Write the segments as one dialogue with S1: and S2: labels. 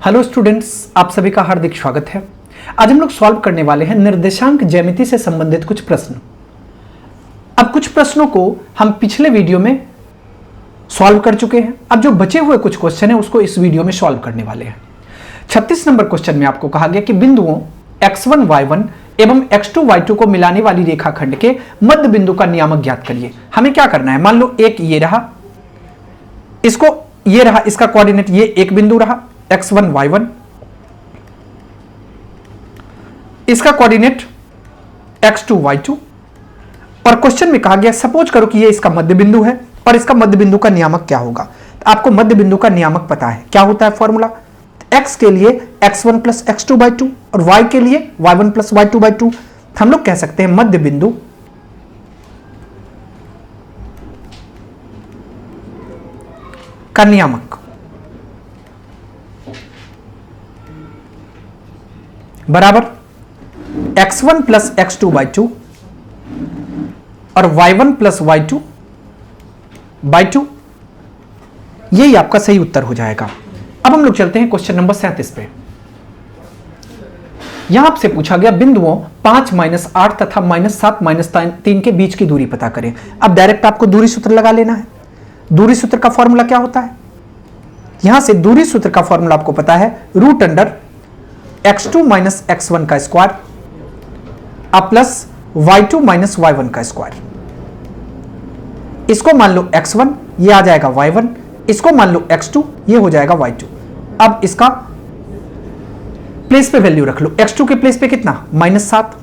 S1: Hello students, आप सभी का हार्दिक स्वागत है। आज हम लोग सॉल्व करने वाले हैं निर्देशांक ज्यामिति से संबंधित कुछ प्रश्न। अब कुछ प्रश्नों को हम पिछले वीडियो में सॉल्व कर चुके हैं। अब जो बचे हुए कुछ क्वेश्चन हैं उसको इस वीडियो में सॉल्व करने वाले हैं। 36 नंबर क्वेश्चन में आपको कहा गया कि बिंदुओं x1 y1 एवं x2 y2 को मिलाने वाली रेखाखंड के मध्य बिंदु का नियामक ज्ञात करिए। हमें क्या करना है, मान लो एक ये रहा, इसको ये रहा, इसका कोऑर्डिनेट ये एक बिंदु रहा x1 y1, इसका कोऑर्डिनेट x2 y2, और क्वेश्चन में कहा गया सपोज करो कि ये इसका मध्य बिंदु है और इसका मध्य बिंदु का नियामक क्या होगा। तो आपको मध्य बिंदु का नियामक पता है, क्या होता है फॉर्मूला, x के लिए x1 प्लस x2 बाई 2 और y के लिए y1 प्लस y2 बाई 2। हम लोग कह सकते हैं मध्य बिंदु का नियामक बराबर x1 प्लस x2 बाई 2 और y1 प्लस y2 बाई 2। यही आपका सही उत्तर हो जाएगा। अब हम लोग चलते हैं क्वेश्चन नंबर 37 पे। यहां आपसे पूछा गया बिंदुओं 5 -8 तथा -7 -3 के बीच की दूरी पता करें। अब डायरेक्ट आपको दूरी सूत्र लगा लेना है। दूरी सूत्र का फॉर्मूला क्या होता है, यहां से दूरी सूत्र का फॉर्मूला आपको पता है √अंडर x2 माइनस x1 का स्क्वायर अब प्लस y2 माइनस y1 का स्क्वायर। इसको मान लो x1, ये आ जाएगा y1, इसको मान लो x2, ये हो जाएगा y2। अब इसका प्लेस पे वैल्यू रख लो। x2 के प्लेस पे कितना -7,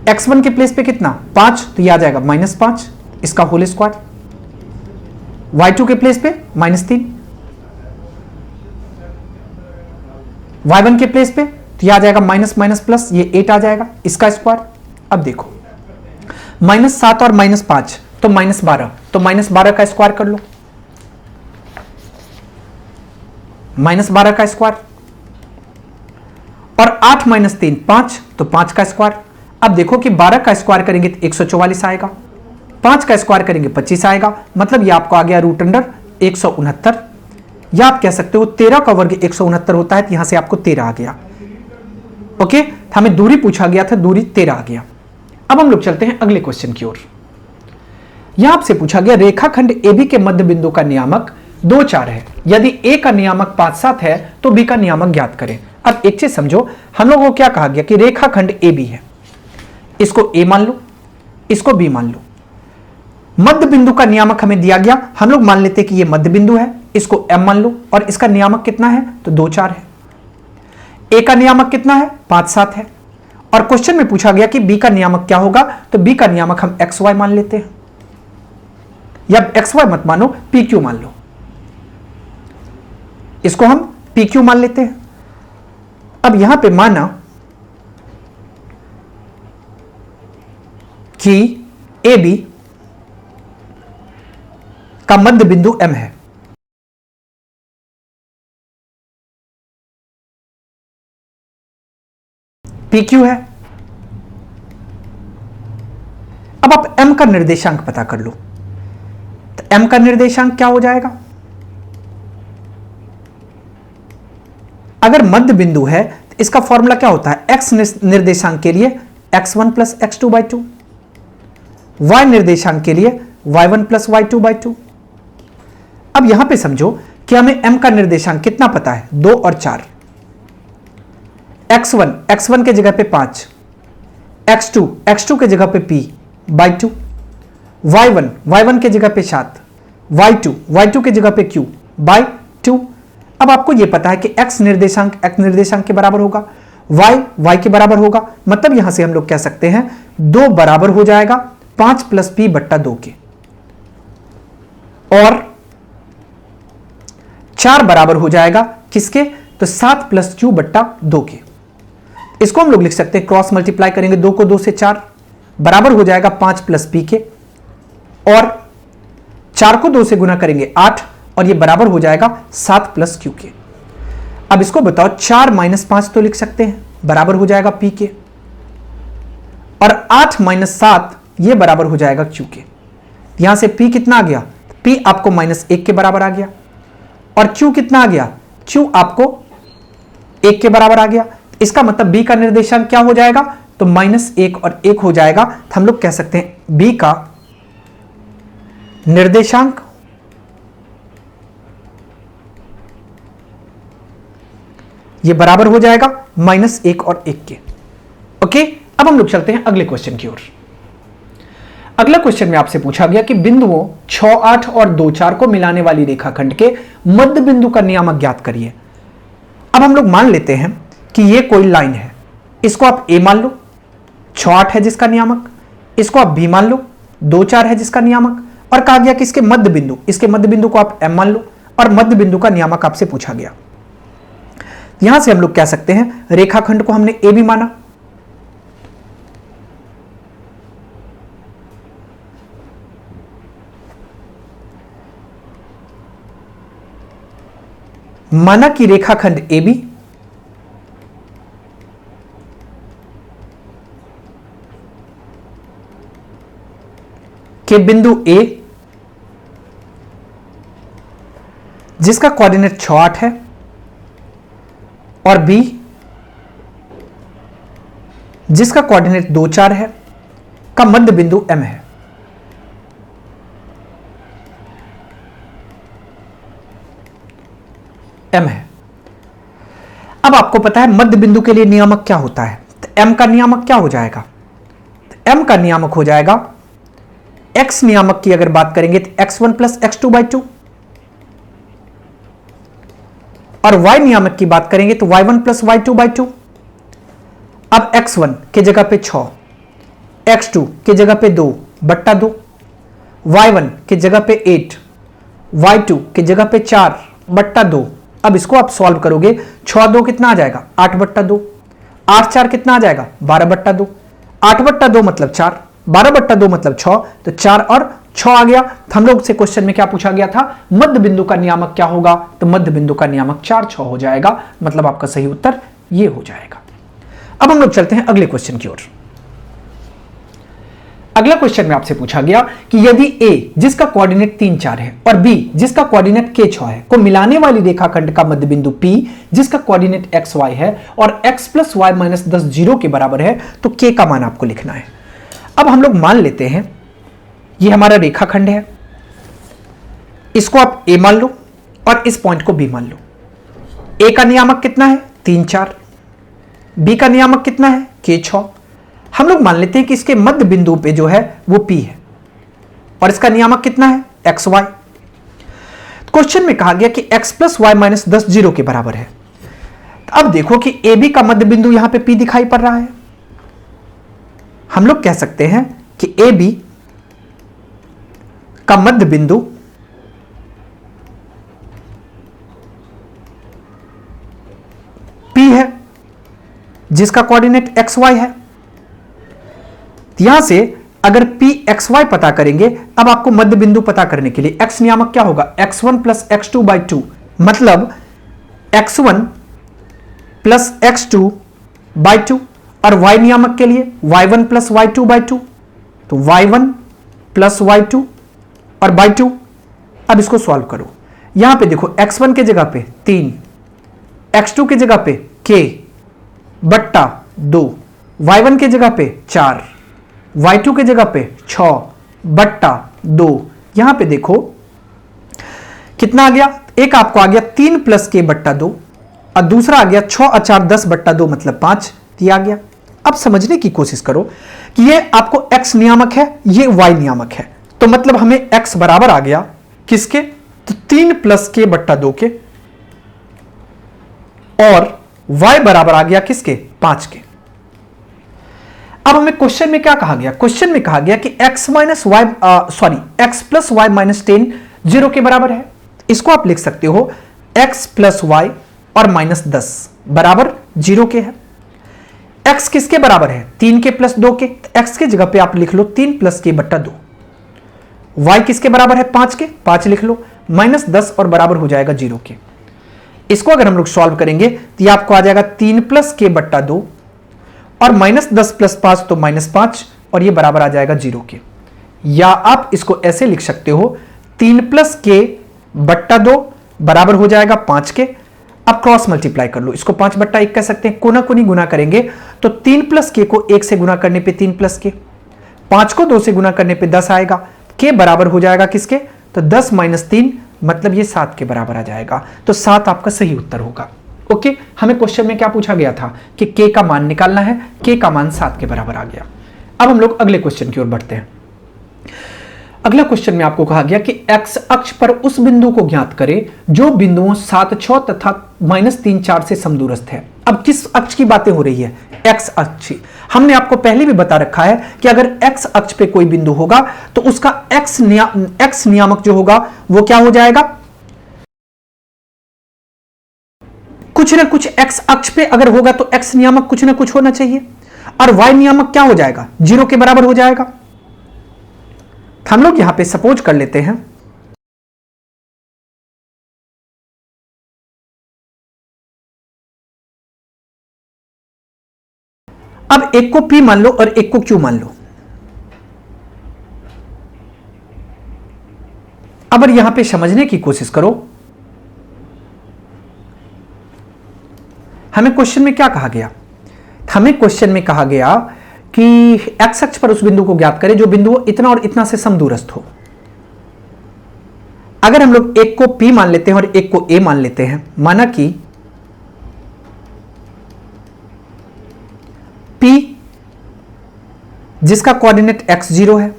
S1: x1 के प्लेस पे कितना 5, तो ये आ जाएगा -5, इसका होल स्क्वायर। y2 के प्लेस पे -3, y1 के प्लेस पे तो ये आ जाएगा माइनस माइनस प्लस, ये 8 आ जाएगा, इसका स्क्वायर। अब देखो -7 और -5 तो -12, तो -12 का स्क्वायर कर लो, -12 का स्क्वायर। और 8 - 3 5, तो 5 का स्क्वायर। अब देखो कि 12 का स्क्वायर करेंगे तो 144 आएगा, 5 का स्क्वायर करेंगे 25 आएगा, मतलब ये आपको आ गया √अंडर 169, या आप कह सकते हो 13 का वर्ग 169 होता है, तो यहां से आपको 13 आ गया। ओके, हमें दूरी पूछा गया था, दूरी 13 आ गया। अब हम लोग चलते हैं अगले क्वेश्चन की ओर। यहां आपसे पूछा गया रेखाखंड AB के मध्य बिंदु का नियामक 2 4 है। यदि A का नियामक 5 7 है तो B का नियामक ज्ञात करें। अब एक चीज समझो, हम लोगों को क्या कहा गया कि रेखाखंड AB है, इसको A मान लो, इसको B मान लो। मध्य बिंदु का नियामक हमें दिया गया, हम लोग मान लेते कि ये मध्य बिंदु है, इसको M मान लो, और इसका नियामक कितना है तो 2 4 है। A का नियामक कितना है 5 7 है, और क्वेश्चन में पूछा गया कि B का नियामक क्या होगा, तो B का नियामक हम XY मान लेते हैं, या XY मत मानो PQ मान लो, इसको हम PQ मान लेते हैं। अब यहां पे माना कि AB का मध्य बिंदु M है, PQ है। अब आप M का निर्देशांक पता कर लो, तो M का निर्देशांक क्या हो जाएगा, अगर मध्य बिंदु है तो इसका फॉर्मूला क्या होता है, X निर्देशांक के लिए x1 plus x2 by 2, Y निर्देशांक के लिए y1 प्लस y2 बाई 2। अब यहां पे समझो कि हमें M का निर्देशांक कितना पता है, 2 और 4। x1 के जगह पे 5, x2 के जगह पे p बाई 2, y1 के जगह पे 7, y2 के जगह पे q बाई 2। अब आपको यह पता है कि x निर्देशांक के बराबर होगा, y के बराबर होगा, मतलब यहां से हम लोग कह सकते हैं 2 बराबर हो जाएगा 5 प्लस p बट्टा 2 के, और 4 बराबर हो जाएगा किसके, तो 7 प्लस q बट्टा 2 के। इसको हम लोग लिख सकते हैं, क्रॉस मल्टीप्लाई करेंगे 2 को 2 से 4, बराबर हो जाएगा 5 प्लस p के, और 4 को 2 से गुना करेंगे 8, और ये बराबर हो जाएगा 7 प्लस q के। अब इसको बताओ 4 माइनस 5 तो लिख सकते हैं, बराबर हो जाएगा p के, और 8 माइनस 7 ये बराबर हो जाएगा q के। यहां से p कितना आ गया, p आपको -1 के बराबर आ गया, और q कितना आ गया, q आपको 1 के बराबर आ गया। इसका मतलब b का निर्देशांक क्या हो जाएगा, तो -1 और 1 हो जाएगा। तो हम लोग कह सकते हैं b का निर्देशांक ये बराबर हो जाएगा -1 और 1 के। ओके, अब हम लोग चलते हैं अगले क्वेश्चन की ओर। अगला क्वेश्चन में आपसे पूछा गया कि बिंदुओं 6, 8 और 2, 4 को मिलाने वाली रेखाखंड के मध्य बिंदु का नियामक ज्ञात करिए। अब हम लोग मान लेते हैं कि ये कोई लाइन है, इसको आप a मान लो, 6, 8 है जिसका नियामक, इसको आप b मान लो, 2, 4 है जिसका नियामक, और कहा गया कि इसके मध्य बिंदु, इसके मध्य बिंदु को आप m मान लो, और मध्य बिंदु का नियामक आपसे पूछा गया। यहां से हम लोग कह सकते हैं रेखाखंड को हमने a भी माना, माना कि रेखाखंड AB के बिंदु A जिसका कोऑर्डिनेट 6, 8 है, और B जिसका कोऑर्डिनेट 2, 4 है, का मध्य बिंदु M है। M है। अब आपको पता है मध्य बिंदु के लिए नियामक क्या होता है, तो M का नियामक क्या हो जाएगा, तो M का नियामक हो जाएगा, X नियामक की अगर बात करेंगे तो x1 प्लस x2/2, और Y नियामक की बात करेंगे तो y1 प्लस y2/2। अब x1 के जगह पे 6, x2 के जगह पे 2/2, y1 के जगह पे 8, y2 के जगह पे 4/2। अब इसको आप सॉल्व करोगे, 6 2 कितना आ जाएगा, 8/2, 8 4 कितना आ जाएगा, 12/2, 8/2 मतलब 4, 12/2 मतलब 6, तो 4 और 6 आ गया। तो हम लोग से क्वेश्चन में क्या पूछा गया था, मध्य बिंदु का नियामक क्या होगा, तो मध्य बिंदु का नियामक 4, 6 हो जाएगा, मतलब आपका सही उत्तर ये हो जाएगा। अब हम लोग चलते हैं अगले क्वेश्चन की ओर। अगला क्वेश्चन में आपसे पूछा गया कि यदि a जिसका कोऑर्डिनेट 3, 4 है और b जिसका कोऑर्डिनेट k, 6 है को मिलाने वाली रेखाखंड का मध्य बिंदु p जिसका कोऑर्डिनेट x, y है और x प्लस y माइनस 10 0 के बराबर है, तो k का मान आपको लिखना है। अब हम लोग मान लेते हैं ये हमारा रेखाखंड है, इसको आप a मान लो और इस पॉइंट को b मान लो। a का नियामक कितना है, 3, 4, b का नियामक कितना है, k, 6। हम लोग मान लेते हैं कि इसके मध्य बिंदु पे जो है वो P है और इसका नियामक कितना है, एक्स वाई। क्वेश्चन में कहा गया कि x प्लस वाई माइनस 10 0 के बराबर है। तो अब देखो कि AB का मध्य बिंदु यहां पे P दिखाई पड़ रहा है। हम लोग कह सकते हैं कि AB का मध्य बिंदु P है जिसका कोऑर्डिनेट XY है। यहां से अगर P XY पता करेंगे, अब आपको मध्य बिंदु पता करने के लिए x नियामक क्या होगा, x1 प्लस x2/2, मतलब x1 प्लस x2/2, और y नियामक के लिए y1 प्लस y2/2, तो y1 प्लस y2 और by2। अब इसको सॉल्व करो, यहां पे देखो x1 के जगह पे 3, x2 के जगह पे k बट्टा 2, y1 के जगह पे 4, y2 के जगह पे 6 बट्टा 2। यहां पे देखो कितना आ गया, एक आपको आ गया 3 प्लस के बट्टा 2 और दूसरा आ गया 6 और 4 10 बट्टा 2 मतलब 5 दिया गया। अब समझने की कोशिश करो कि ये आपको x नियामक है, ये y नियामक है, तो मतलब हमें x बराबर आ गया किसके, तो 3 प्लस के बट्टा 2 के, और y बराबर आ गया किसके, 5 के। अब हमें क्वेश्चन में क्या कहा गया, क्वेश्चन में कहा गया कि x minus y x plus y minus 10 0 के बराबर है। इसको आप लिख सकते हो x प्लस वाई और माइनस 10 बराबर 0 के है। x किसके बराबर है, 3 के प्लस 2 के, x के जगह पे आप लिख लो 3 प्लस के बट्टा 2। y किसके बराबर है, 5 के, 5 लिख लो, माइनस 10 और बराबर हो जाएगा 0 के। इसको अगर हम लोग सॉल्व करेंगे तो ये आपको आ जाएगा 3 प्लस के बट्टा 2 और माइनस 10 प्लस 5 तो माइनस 5, और ये बराबर आ जाएगा 0 के। या आप इसको ऐसे लिख सकते हो 3 प्लस के बट्टा 2 बराबर हो जाएगा 5 के। अब क्रॉस मल्टीप्लाई कर लो, इसको 5/1 कह सकते हैं। कोना कोनी गुना करेंगे तो 3 + k को 1 से गुना करने पे 3 + k, 5 को 2 से गुना करने पे 10 आएगा। k बराबर हो जाएगा किसके, तो 10 - 3 मतलब ये 7 के बराबर आ जाएगा। तो 7 आपका सही उत्तर होगा। ओके, हमें क्वेश्चन में क्या पूछा गया था कि k का मान निकालना है, k का मान 7 के बराबर आ गया। अब हम लोग अगले क्वेश्चन की ओर बढ़ते हैं। अगला क्वेश्चन में आपको कहा गया कि x अक्ष पर उस बिंदु को ज्ञात करें जो बिंदुओं 7, 6 तथा -3, 4 से समदूरस्थ है। अब किस अक्ष की बातें हो रही है, x अक्ष। हमने आपको पहले भी बता रखा है कि अगर x अक्ष पे कोई बिंदु होगा तो उसका x नियामक जो होगा वो क्या हो जाएगा, कुछ ना कुछ x अक्ष पे अगर होगा तो x नियामक कुछ ना कुछ होना चाहिए, और y नियामक क्या हो जाएगा, 0 के बराबर हो जाएगा। हम लोग यहां पे सपोज कर लेते हैं अब एक को P मान लो और एक को Q मान लो। अब यहां पे समझने की कोशिश करो, हमें क्वेश्चन में क्या कहा गया, हमें क्वेश्चन में कहा गया कि x अक्ष पर उस बिंदु को ज्ञात करें जो बिंदु इतना और इतना से समदूरस्थ हो। अगर हम लोग एक को P मान लेते हैं और एक को A मान लेते हैं, माना कि P जिसका कोऑर्डिनेट x0 है,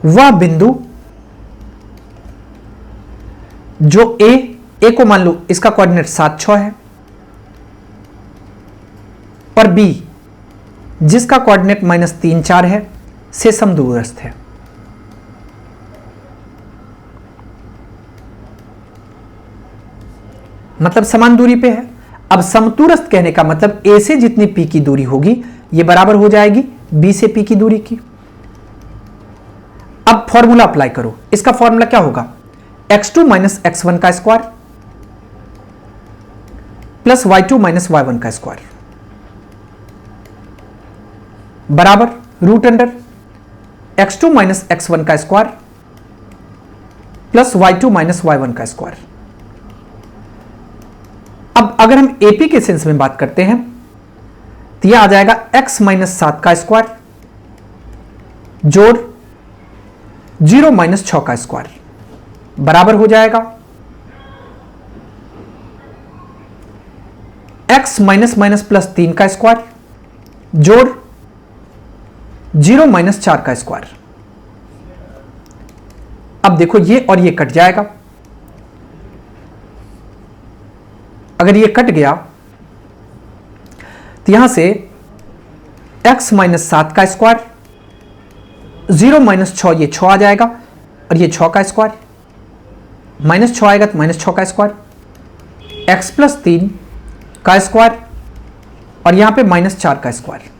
S1: वह बिंदु जो A को मान लो इसका कोऑर्डिनेट 7, 6 है, और B जिसका कोऑर्डिनेट -3, 4 है से समदूरस्थ है। मतलब समान दूरी पे है। अब समदूरस्थ कहने का मतलब A से जितनी P की दूरी होगी ये बराबर हो जाएगी B से P की दूरी की। अब फॉर्मूला अप्लाई करो, इसका फॉर्मूला क्या होगा, x2 - x1 का स्क्वायर प्लस y2 - y1 का स्क्वायर बराबर √अंडर x2 - x1 का स्क्वायर प्लस y2 - y1 का स्क्वायर। अब अगर हम AP के सेंस में बात करते हैं तो यह आ जाएगा x - 7 का स्क्वायर जोड़ 0 - 6 का स्क्वायर बराबर हो जाएगा x - +3 का स्क्वायर जोड़ 0 - 4 का स्क्वायर। अब देखो ये और ये कट जाएगा, अगर ये कट गया तो यहां से x - 7 का स्क्वायर 0 - 6 ये 6 आ जाएगा, और ये 6 का स्क्वायर -6 आएगा तो -6 का स्क्वायर, x + 3 का स्क्वायर और यहां पे -4 का स्क्वायर।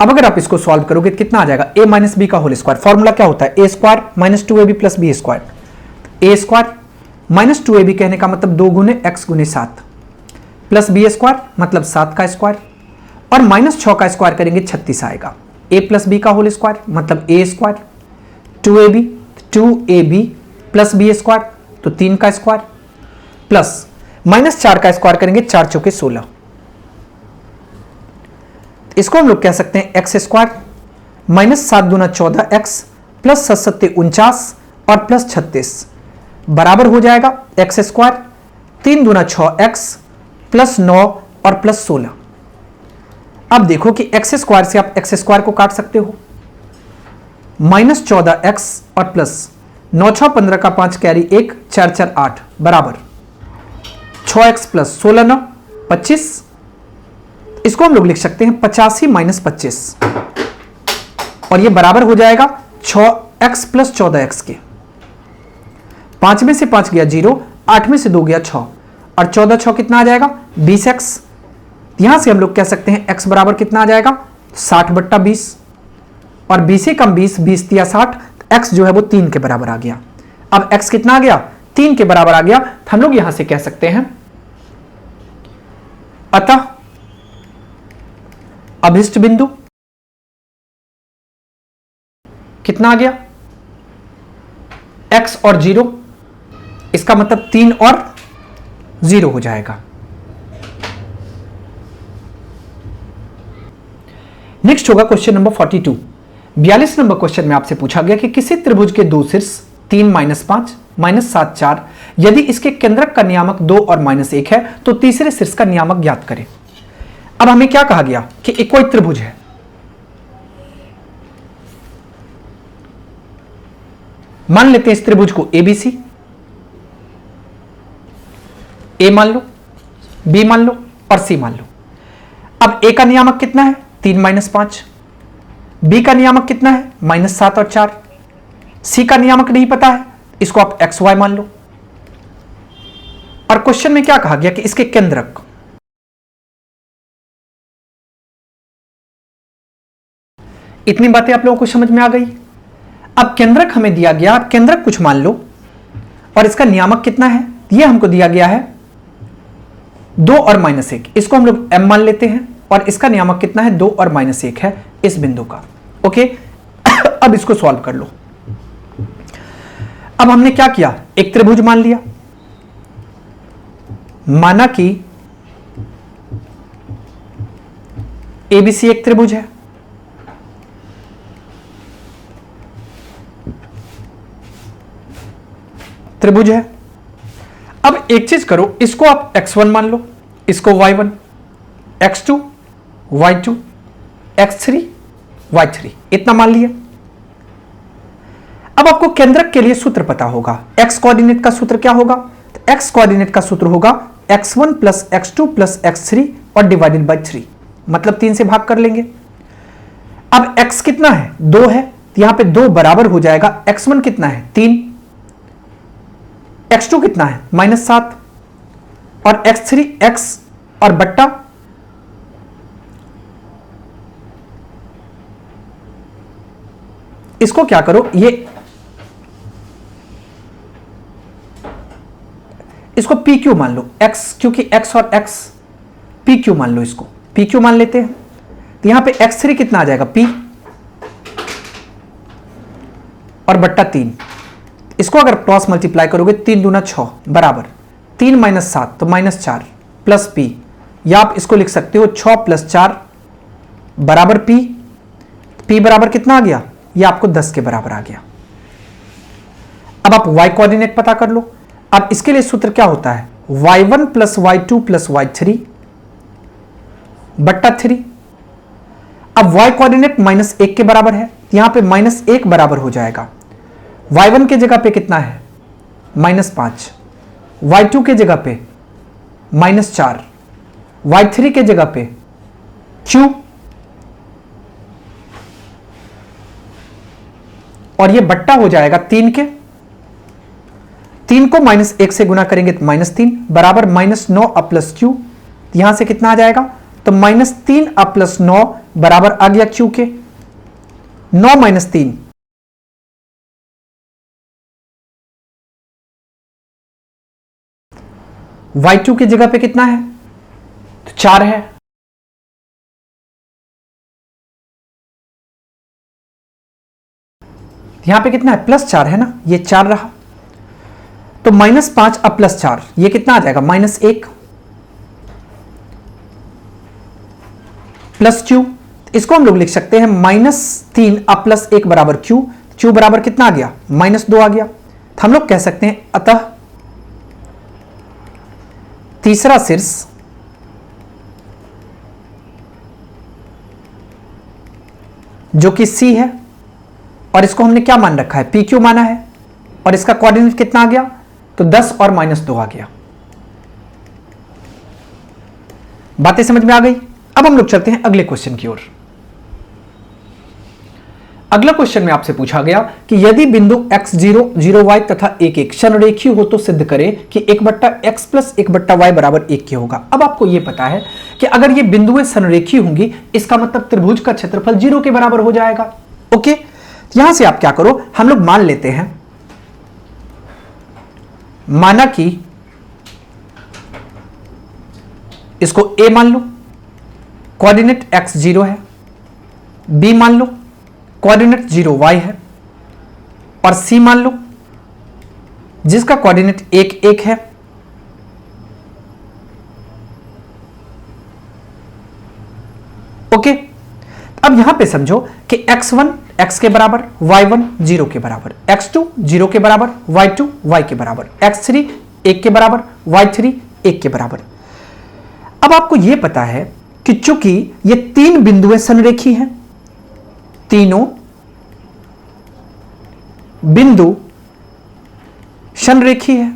S1: अब अगर आप इसको सॉल्व करोगे तो कितना आ जाएगा, a - b का होल स्क्वायर। फॉर्मूला क्या होता है, a² - 2ab + b²। a² - 2ab कहने का मतलब 2 × x × 7 प्लस b² मतलब 7 का स्क्वायर, और -6 का स्क्वायर करेंगे 36 आएगा। a + b का होल स्क्वायर मतलब a², 2ab + b² तो 3 का स्क्वायर, प्लस -4 का स्क्वायर करेंगे 4 × 4 = 16। इसको हम लोग कह सकते हैं x² -7 × 14x प्लस 7 × 49 और प्लस 36 बराबर हो जाएगा x² 3 × 6x प्लस 9 और प्लस 16। अब देखो कि x² से आप x² को काट सकते हो, -14x और प्लस 9 6 15 का 5 कैरी 1 4 4 8 बराबर 6x प्लस 16 9 25। इसको हम लोग लिख सकते हैं 85 - 25, और ये बराबर हो जाएगा 6x प्लस 14x के। 5 में से 5 गया 0, 8 में से 2 गया 6, और 14 6 कितना आ जाएगा 20x। यहां से हम लोग कह सकते हैं x बराबर कितना आ जाएगा 60/20, और 20 से कम 20 20 या 60, x जो है वो 3 के बराबर आ गया। अब x कितना आ गया 3 के बराबर आ गया, तो हम लोग यहां से कह सकते हैं अतः अभिष्ट बिंदु कितना आ गया x और 0 इसका मतलब 3 और 0 हो जाएगा। नेक्स्ट होगा क्वेश्चन नंबर 42। 42 नंबर क्वेश्चन में आपसे पूछा गया कि किसी त्रिभुज के दो शीर्ष 3 -5 -7 4 यदि इसके केंद्रक का नियामक 2 और -1 है तो तीसरे शीर्ष का नियामक ज्ञात करें। अब हमें क्या कहा गया कि एक कोई त्रिभुज है, मान लेते हैं इस त्रिभुज को ABC, ए मान लो, बी मान लो और सी मान लो। अब ए का नियामक कितना है 3 -5, बी का नियामक कितना है -7 और 4, सी का नियामक नहीं पता है, इसको आप XY मान लो। और क्वेश्चन में क्या कहा गया कि इसके केंद्रक, इतनी बातें आप लोगों को समझ में आ गई। अब केंद्रक हमें दिया गया, आप केंद्रक कुछ मान लो और इसका नियामक कितना है, यह हमको दिया गया है 2 और -1, इसको हम लोग M मान लेते हैं और इसका नियामक कितना है 2 और -1 है इस बिंदु का। ओके अब इसको सॉल्व कर लो। अब हमने क्या किया, एक त्रिभुज मान लिया, माना कि ABC एक त्रिभुज है, त्रिभुज है। अब एक चीज करो, इसको आप x1 मान लो, इसको y1, x2 y2, x3 y3, इतना मान लिया। अब आपको केंद्रक के लिए सूत्र पता होगा, x कोऑर्डिनेट का सूत्र क्या होगा, तो x कोऑर्डिनेट का सूत्र होगा x1 plus x2 plus x3 और डिवाइडेड बाय 3, मतलब 3 से भाग कर लेंगे। अब x कितना है 2 है, यहां पे 2 बराबर हो जाएगा, x1 कितना है 3, x2 कितना है -7 और x3 x और बट्टा इसको क्या करो, ये इसको PQ मान लो, x क्योंकि x और x PQ मान लो, इसको PQ मान लेते हैं। तो यहां पे x3 कितना आ जाएगा P और बट्टा 3, इसको अगर क्रॉस मल्टीप्लाई करोगे 3 दूना 6 बराबर 3 -7 तो -4 प्लस P, या आप इसको लिख सकते हो 6 + 4 बराबर P। P बराबर कितना आ गया, ये आपको 10 के बराबर आ गया। अब आप y कोऑर्डिनेट पता कर लो। अब इसके लिए सूत्र क्या होता है, y1 plus y2 plus y3 बट्टा 3। अब y कोऑर्डिनेट -1 के बराबर है, यहां पे -1 बराबर हो जाएगा। y1 के जगह पे कितना है -5, y2 के जगह पे -4, y3 के जगह पे q और ये बट्टा हो जाएगा 3 के, 3 को -1 से गुना करेंगे तो -3 बराबर -9 अब प्लस q, यहां से कितना आ जाएगा, तो -3 अब प्लस 9 बराबर आ गया q के 9 - 3, y2 की जगह पे कितना है, तो 4 है। यहां पे कितना है +4 है ना, ये 4 रहा, तो -5 अब +4 ये कितना आ जाएगा -1 प्लस q, इसको हम लोग लिख सकते हैं -3 अब +1 बराबर q, q बराबर कितना आ गया -2 आ गया। तो हम लोग कह सकते हैं अतः तीसरा शीर्ष जो कि C है और इसको हमने क्या मान रखा है PQ माना है, और इसका कोऑर्डिनेट कितना आ गया, तो 10 और -2 आ गया। बातें समझ में आ गई। अब हम लोग चलते हैं अगले क्वेश्चन की ओर। अगला क्वेश्चन में आपसे पूछा गया कि यदि बिंदु x0 0y तथा 1 1 समरेखीय हो तो सिद्ध करें कि 1/x प्लस 1/y बराबर 1 के होगा। अब आपको यह पता है कि अगर ये बिंदुएं समरेखीय होंगी इसका मतलब त्रिभुज का क्षेत्रफल 0 के बराबर हो जाएगा। ओके, यहां से आप क्या करो, हम लोग मान लेते हैं, माना कि इसको A मान लो, कोऑर्डिनेट x0 है, B मान लो कोऑर्डिनेट 0y है, और C मान लो जिसका कोऑर्डिनेट 1 1 है। ओके, अब यहां पे समझो कि x1 x के बराबर, y1 0 के बराबर, x2 0 के बराबर, y2 y के बराबर, x3 1 के बराबर, y3 1 के बराबर। अब आपको यह पता है कि चूंकि ये तीन बिंदुएं संरेखी हैं, तीनों बिंदु संरेखी है।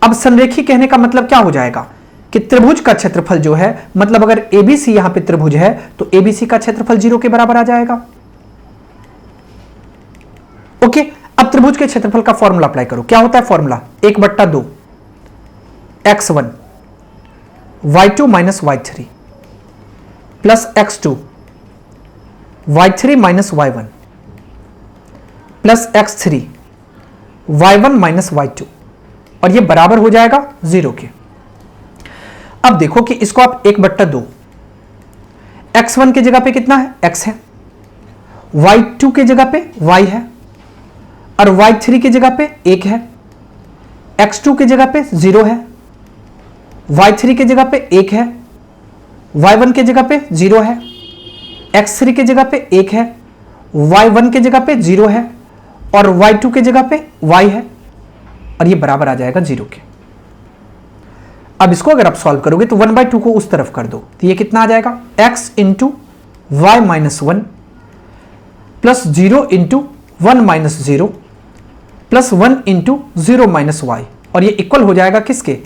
S1: अब संरेखी कहने का मतलब क्या हो जाएगा कि त्रिभुज का क्षेत्रफल जो है, मतलब अगर एबीसी यहां पे त्रिभुज है तो एबीसी का क्षेत्रफल 0 के बराबर आ जाएगा। ओके, अब त्रिभुज के क्षेत्रफल का फॉर्मूला अप्लाई करो। क्या होता है formula? 1/2 x1 y2 minus y3 plus x2 y3 minus y1 plus x3 y1 minus y2, और यह बराबर हो जाएगा 0 के। अब देखो कि इसको आप 1/2, x1 की जगह पे कितना है? x है, y2 की जगह पे y है, और y3 की जगह पे 1 है, x2 की जगह पे 0 है, y3 की जगह पे 1 है, y1 की जगह पे 0 है, x3 की जगह पे 1 है, y1 की जगह पे 0 है, और y2 की जगह पे y है, और ये बराबर आ जाएगा 0 के। अब इसको अगर आप सॉल्व करोगे तो 1/2 को उस तरफ कर दो तो ये कितना आ जाएगा? x into y minus 1 plus 0 into 1 minus 0 plus 1 into 0 minus y, और ये इक्वल हो जाएगा किसके?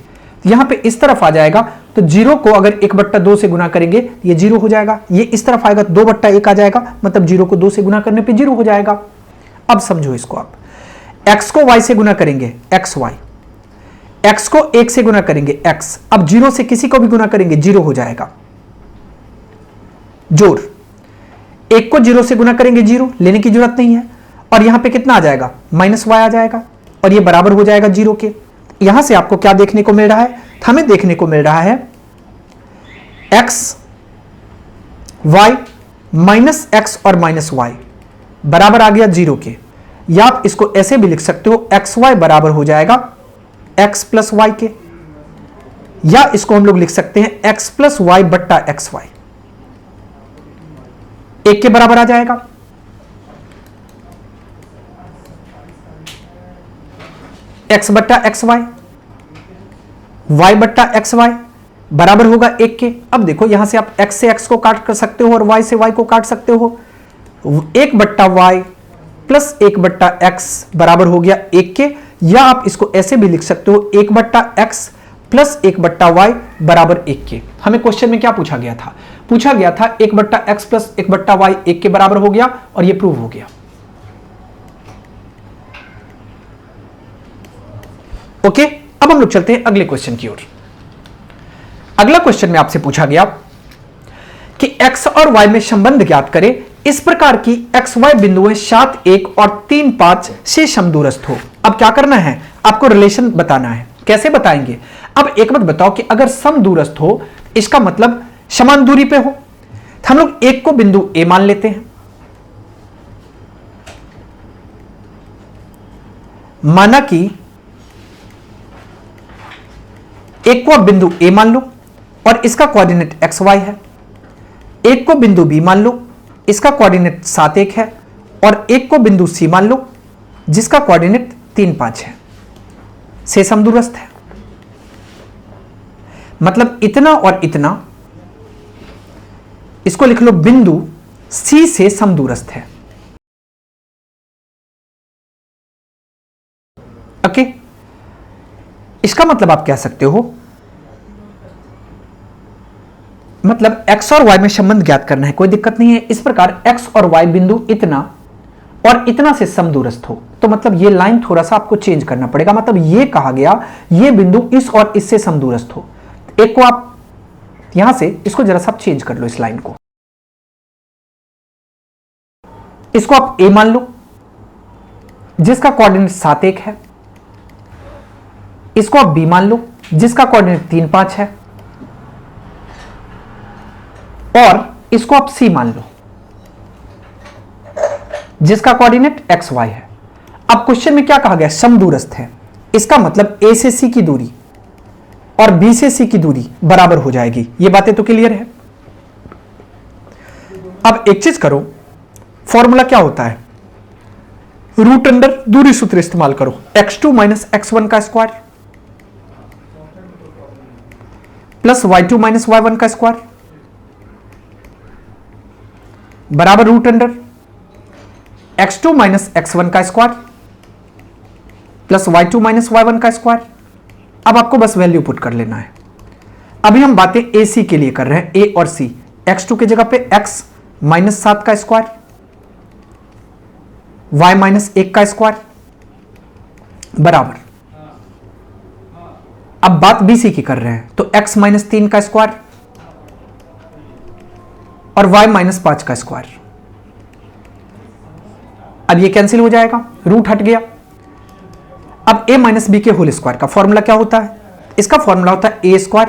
S1: यहां पे इस तरफ आ जाएगा, तो 0 को अगर 1/2 से गुना करेंगे ये 0 हो जाएगा, ये इस तरफ आएगा 2/1 आ जाएगा, मतलब 0 को 2 से गुना करने पे 0 हो जाएगा। अब समझो इसको, आप x को y से गुना करेंगे xy, x को 1 से गुना करेंगे x, अब 0 से किसी को भी गुना करेंगे 0 हो जाएगा। जोड़, 1 को 0 से गुना करेंगे 0, लेने की जरूरत नहीं है, और यहां पे कितना आ जाएगा? माइनस y आ जाएगा, और ये बराबर हो जाएगा 0 के। यहां से आपको क्या देखने को मिल रहा है? हमें देखने को मिल रहा है x y माइनस x और माइनस y बराबर आ गया 0 के, या आप इसको ऐसे भी लिख सकते हो xy बराबर हो जाएगा x प्लस वाई के, या इसको हम लोग लिख सकते हैं x प्लस वाई बट्टा एक्स वाई, 1 के बराबर आ जाएगा। x बट्टा एक्स वाई, y बट्टा एक्स वाई बराबर होगा 1 के। अब देखो यहां से आप x से x को काट कर सकते हो और y से y को काट सकते हो, 1/y प्लस 1/x बराबर हो गया 1 के, या आप इसको ऐसे भी लिख सकते हो 1/x प्लस 1/y बराबर 1 के। हमें क्वेश्चन में क्या पूछा गया था? पूछा गया था 1/x प्लस 1/y 1 के बराबर हो गया, और ये प्रूव हो गया। ओके, अब हम लोग चलते हैं अगले क्वेश्चन की ओर। अगला क्वेश्चन में आपसे पूछा गया कि x और y में संबंध ज्ञात करें। इस प्रकार की xy बिंदुएं 7 1 और 3 5 से समदूरस्थ हो। अब क्या करना है? आपको रिलेशन बताना है। कैसे बताएंगे? अब एक बात बताओ कि अगर समदूरस्थ हो इसका मतलब समान दूरी पे हो, तो हम लोग एक को बिंदु A मान लेते हैं। माना कि एक को आप बिंदु A मान लो और इसका कोऑर्डिनेट XY है, एक को बिंदु B मान लो, इसका कोऑर्डिनेट 7 1 है, और एक को बिंदु C मान लो जिसका कोऑर्डिनेट 3 5 है, से समदूरस्थ है। मतलब इतना और इतना, इसको लिख लो बिंदु C से समदूरस्थ है। ओके, इसका मतलब आप कह सकते हो, मतलब x और y में संबंध ज्ञात करना है, कोई दिक्कत नहीं है। इस प्रकार x और y बिंदु इतना और इतना से समदूरस्थ हो, तो मतलब ये लाइन थोड़ा सा आपको चेंज करना पड़ेगा। मतलब ये कहा गया ये बिंदु इस और इससे समदूरस्थ हो। एक को आप यहां से इसको जरा सा चेंज कर लो, इस लाइन को, इसको आप A मान लो जिसका कोऑर्डिनेट 7 1 है, इसको आप B मान लो जिसका कोऑर्डिनेट 3 5 है, और इसको आप C मान लो जिसका कोऑर्डिनेट XY है। अब क्वेश्चन में क्या कहा गया, समदूरस्थ है, इसका मतलब ए से सी की दूरी और बी से सी की दूरी बराबर हो जाएगी। ये बातें तो क्लियर है। अब एक चीज करो, फॉर्मूला क्या होता है, रूट अंडर दूरी सूत्र इस्तेमाल करो, x2 माइनस x1 का square plus y2 minus y1 का स्क्वायर बराबर root under x2 minus x1 का square plus y2 minus y1 का स्क्वायर। अब आपको बस वैल्यू पुट कर लेना है। अभी हम बातें ए सी के लिए कर रहे हैं, ए और सी। x2 की जगह पे x माइनस 7 का स्क्वायर, y माइनस 1 का स्क्वायर बराबर। अब बात बी सी की कर रहे हैं, तो x माइनस 3 का स्क्वायर और y माइनस 5 का स्क्वायर। अब ये कैंसिल हो जाएगा, रूट हट गया। अब a माइनस बी के होल स्क्वायर का फॉर्मूला क्या होता है, इसका फॉर्मूला होता है A square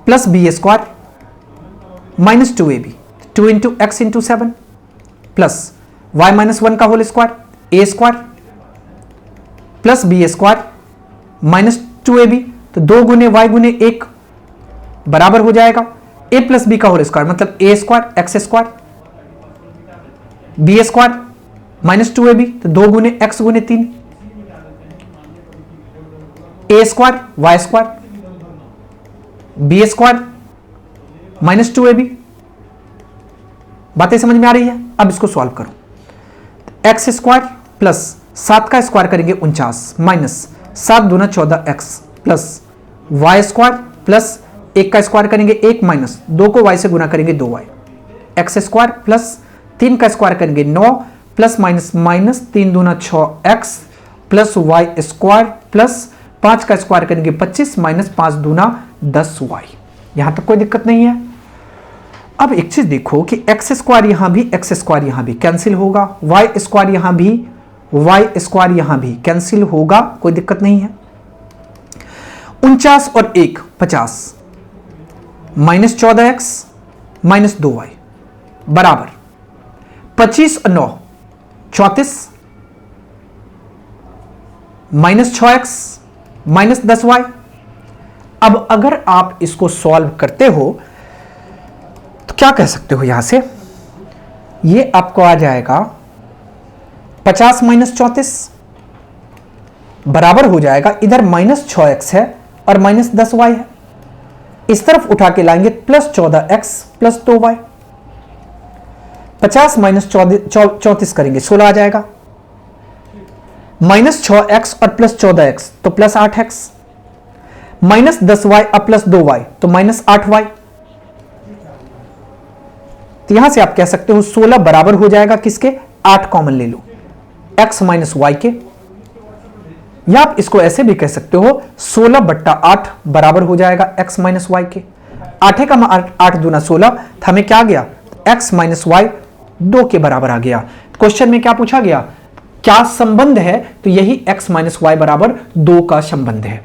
S1: plus B square minus 2ab, 2 into X into 7 plus y minus 1 का whole square A square plus B square minus 2ab, तो 2 गुने y गुने 1 बराबर हो जाएगा a प्लस बी का होल स्क्वायर मतलब A square X square B square minus 2ab, तो 2 गुने x गुने 3 A square Y square B square minus 2ab। बातें समझ में आ रही है। अब इसको सॉल्व करो, एक्स स्क्वायर प्लस 7 का स्क्वायर करेंगे 49 माइनस 7 दूना 14x plus Y square plus 1 का स्क्वायर करेंगे 1 माइनस 2 को y से गुना करेंगे 2y, एक्स स्क्वायर प्लस 3 का स्क्वायर करेंगे 9 प्लस माइनस माइनस 3 दूना 6x plus Y square plus 5 का स्क्वायर करेंगे 25 माइनस 5 दूना 10y। यहां तक कोई दिक्कत नहीं है। अब एक चीज देखो कि एक्स स्क्वायर यहां भी एक्स स्क्वायर यहां भी कैंसिल होगा, वाई स्क्वायर यहां भी वाई स्क्वायर यहां भी कैंसिल होगा, कोई दिक्कत नहीं है। 49 और 1 50 माइनस 14x माइनस 2y बराबर 25 और 9 34 माइनस 6x माइनस 10y। अब अगर आप इसको सॉल्व करते हो तो क्या कह सकते हो, यहां से ये आपको आ जाएगा 50 माइनस 34 बराबर हो जाएगा, इधर माइनस 6x है और माइनस 10y है, इस तरफ उठा के लाएंगे plus 14x plus 2y। 50 minus 34 करेंगे 16 आ जाएगा, माइनस 6x और प्लस 14x तो प्लस 8x, माइनस 10y और प्लस 2y तो माइनस 8y। तो यहां से आप कह सकते हो 16 बराबर हो जाएगा किसके, 8 कॉमन ले लो x माइनस वाई के, या आप इसको ऐसे भी कह सकते हो 16 बट्टा 8 बराबर हो जाएगा x माइनस वाई के। 8 का 8 दूना 16, तो हमें क्या आ गया, x माइनस वाई 2 के बराबर आ गया। क्वेश्चन में क्या पूछा गया, क्या संबंध है, तो यही x माइनस वाई बराबर 2 का संबंध है।